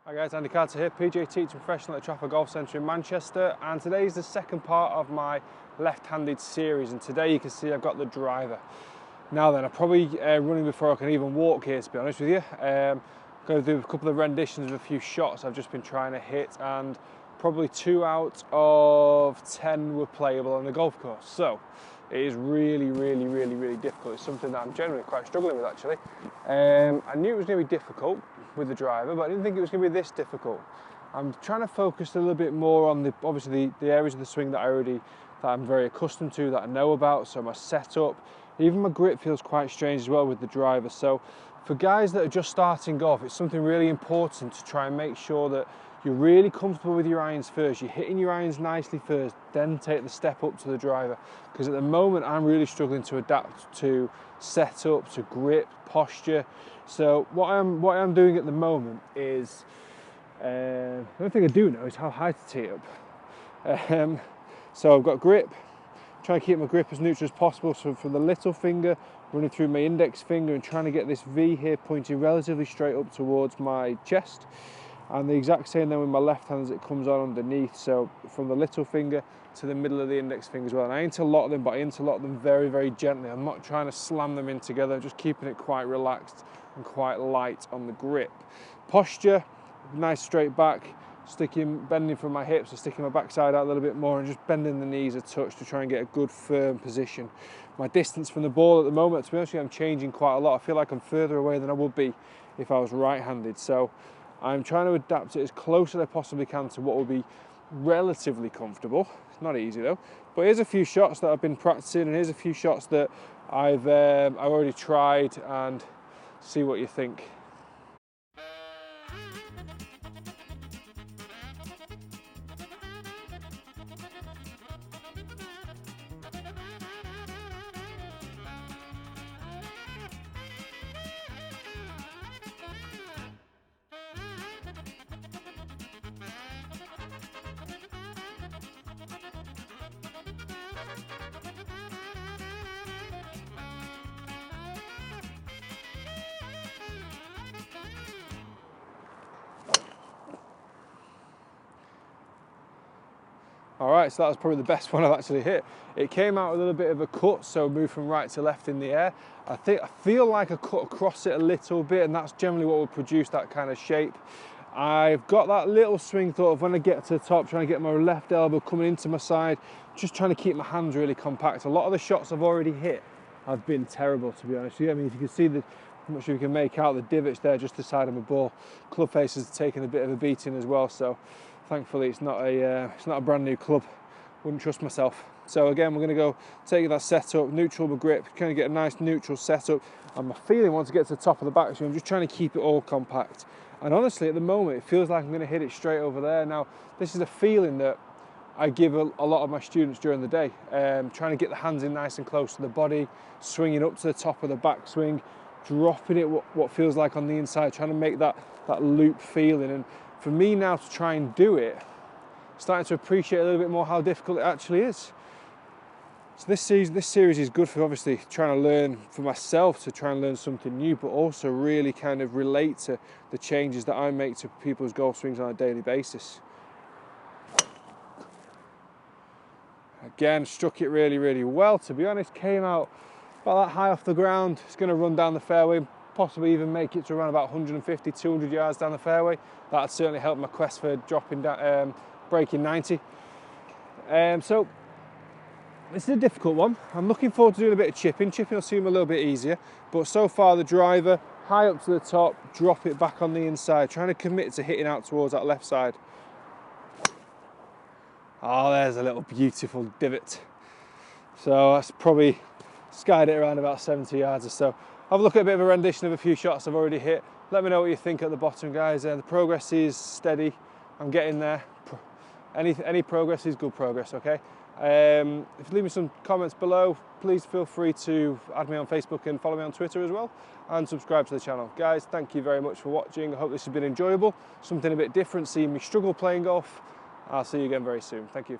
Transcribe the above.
Hi guys, Andy Carter here, PGA teacher professional at Trafford Golf Centre in Manchester, and today is the second part of my left-handed series, and today you can see I've got the driver. Now then, I'm probably running before I can even walk here, to be honest with you. I'm going to do a couple of renditions of a few shots I've just been trying to hit, and probably 2 out of 10 were playable on the golf course. So it is really difficult. It's something that I'm generally quite struggling with, actually. I knew it was going to be difficult with the driver, but I didn't think it was going to be this difficult. I'm trying to focus a little bit more on obviously the areas of the swing that I'm very accustomed to, that I know about. So my setup, even my grip feels quite strange as well with the driver. So for guys that are just starting golf, it's something really important to try and make sure that you're really comfortable with your irons first. You're hitting your irons nicely first, then take the step up to the driver. Because at the moment, I'm really struggling to adapt to setup, to grip, posture. So what I'm doing at the moment is, the only thing I do know is how high to tee up. So I've got grip, trying to keep my grip as neutral as possible. So from the little finger, running through my index finger and trying to get this V here pointing relatively straight up towards my chest. And the exact same then with my left hand as it comes on underneath. So from the little finger to the middle of the index finger as well. And I interlock them, but I interlock them very gently. I'm not trying to slam them in together, I'm just keeping it quite relaxed and quite light on the grip. Posture, nice straight back, bending from my hips, and sticking my backside out a little bit more and just bending the knees a touch to try and get a good firm position. My distance from the ball at the moment, to be honest with you, I'm changing quite a lot. I feel like I'm further away than I would be if I was right-handed. So I'm trying to adapt it as close as I possibly can to what will be relatively comfortable. It's not easy though. But here's a few shots that I've been practicing, and here's a few shots that I've already tried, and see what you think. All right, so that was probably the best one I've actually hit. It came out a little bit of a cut, so moved from right to left in the air. I feel like I cut across it a little bit, and that's generally what will produce that kind of shape. I've got that little swing thought of when I get to the top, trying to get my left elbow coming into my side, just trying to keep my hands really compact. A lot of the shots I've already hit have been terrible, to be honest with you. I mean, if you can see I'm not sure if you can make out the divots there just the side of my ball. Club face has taken a bit of a beating as well, so thankfully it's not a brand new club. Wouldn't trust myself. So again, we're going to go take that setup, neutral with grip, kind of get a nice neutral setup. And my feeling once I get to the top of the backswing, I'm just trying to keep it all compact. And honestly, at the moment, it feels like I'm going to hit it straight over there. Now, this is a feeling that I give a lot of my students during the day, trying to get the hands in nice and close to the body, swinging up to the top of the backswing, dropping it what feels like on the inside, trying to make that loop feeling. And for me now to try and do it, starting to appreciate a little bit more how difficult it actually is. So this series is good for obviously trying to learn for myself, to try and learn something new, but also really kind of relate to the changes that I make to people's golf swings on a daily basis. Again, struck it really well, to be honest. Came out about that high off the ground. It's going to run down the fairway, possibly even make it to around about 150, 200 yards down the fairway. That'd certainly help my quest for dropping down, breaking 90. So this is a difficult one. I'm looking forward to doing a bit of chipping. Chipping will seem a little bit easier, but so far the driver, high up to the top, drop it back on the inside, trying to commit to hitting out towards that left side. Oh, there's a little beautiful divot. So that's probably skied it around about 70 yards or so. Have a look at a bit of a rendition of a few shots I've already hit. Let me know what you think at the bottom, guys. The progress is steady. I'm getting there. Any progress is good progress, okay? If you leave me some comments below, please feel free to add me on Facebook and follow me on Twitter as well, and subscribe to the channel. Guys, thank you very much for watching. I hope this has been enjoyable. Something a bit different, seeing me struggle playing golf. I'll see you again very soon. Thank you.